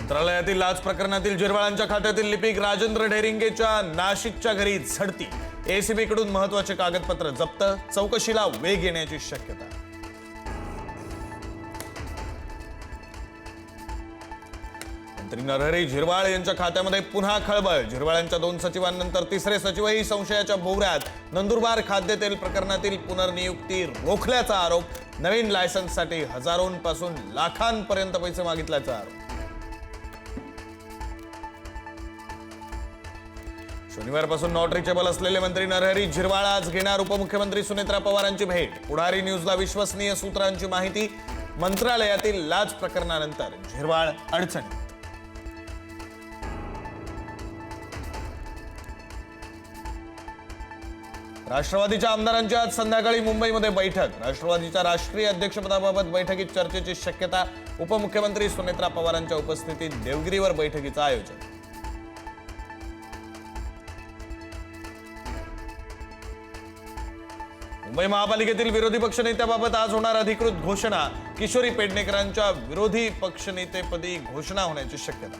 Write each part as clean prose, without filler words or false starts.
मंत्रालयातील लाच प्रकरणातील झिरवाळांच्या खात्यातील लिपिक राजेंद्र ढेरिंगेच्या नाशिकच्या घरी झडती। एसीबीकडून महत्त्वाचे कागदपत्र जप्त, चौकशीला वेग येण्याची शक्यता। मंत्री नरहरी झिरवाळ यांच्या खात्यामध्ये पुन्हा खळबळ। झिरवाळांच्या 2 सचिवांनंतर तिसरे सचिवही संशयाच्या भोवऱ्यात। नंदुरबार खाद्यतेल प्रकरणातील पुनर्नियुक्ती रोखल्याचा आरोप। नवीन लायसन्ससाठी हजारोंपासून लाखांपर्यंत पैसे मागितल्याचा आरोप। शनिवारपासून नॉट रिचेबल असलेले मंत्री नरहरी झिरवाळ आज घेणार उपमुख्यमंत्री सुनेत्रा पवारांची भेट। पुढारी न्यूजला विश्वसनीय सूत्रांची माहिती। मंत्रालयातील लाच प्रकरणानंतर झिरवाळ अडचणीत। राष्ट्रवादीच्या आमदारांची आज संध्याकाळी मुंबईमध्ये बैठक। राष्ट्रवादीच्या राष्ट्रीय अध्यक्षपदाबाबत बैठकीत चर्चेची शक्यता। उपमुख्यमंत्री सुनेत्रा पवारांच्या उपस्थितीत देवगिरीवर बैठकीचं आयोजन। मुंबई महापालिकेतील विरोधी पक्षनेत्याबाबत आज होणार अधिकृत घोषणा। किशोरी पेडणेकरांच्या विरोधी पक्षनेतेपदी घोषणा होण्याची शक्यता।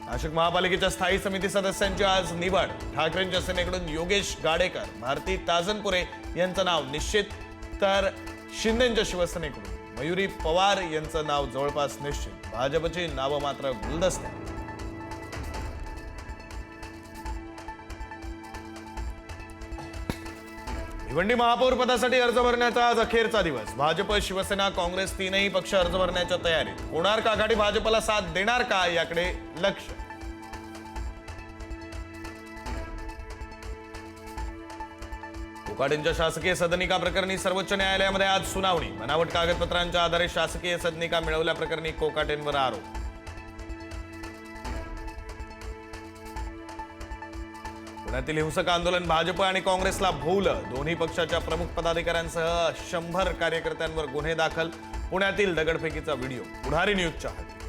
नाशिक महापालिकेच्या स्थायी समिती सदस्यांची आज निवड। ठाकरेंच्या सेनेकडून योगेश गाडेकर, भारती ताजनपुरे यांचं नाव निश्चित, तर शिंदेंच्या शिवसेनेकडून मयुरी पवार यांचं नाव जवळपास निश्चित। भाजपची नावं मात्र गुलदस्त्यात। भिवंडी महापौर पदासाठी अर्ज भरण्याचा आज अखेरचा दिवस। भाजप, शिवसेना, काँग्रेस तीनही पक्ष अर्ज भरण्याच्या तयारीत। कोणार्क आघाडी भाजपला साथ देणार का याकडे लक्ष। कोकाटेंच्या शासकीय सदनिका प्रकरणी सर्वोच्च न्यायालयामध्ये आज सुनावणी। बनावट कागदपत्रांच्या आधारे शासकीय सदनिका मिळवल्याप्रकरणी कोकाटेंवर आरोप। पुण्यातील हिंसक आंदोलन भाजप आणि काँग्रेसला भोवलं। दोन्ही पक्षाच्या प्रमुख पदाधिकाऱ्यांसह 100 कार्यकर्त्यांवर गुन्हे दाखल। पुण्यातील दगडफेकीचा व्हिडिओ पुढारी न्यूजच्या हाती।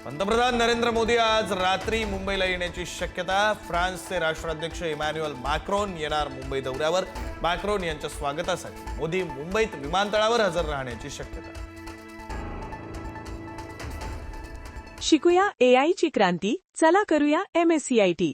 पंतप्रधान नरेंद्र मोदी आज रात्री मुंबईला येण्याची शक्यता। फ्रान्सचे राष्ट्राध्यक्ष इमॅन्युअल मॅक्रोन येणार मुंबई दौऱ्यावर। मॅक्रोन यांच्या स्वागतासाठी मोदी मुंबईत विमानतळावर हजर राहण्याची शक्यता। शिकूया AI ची क्रांती, चला करूया MSCIT।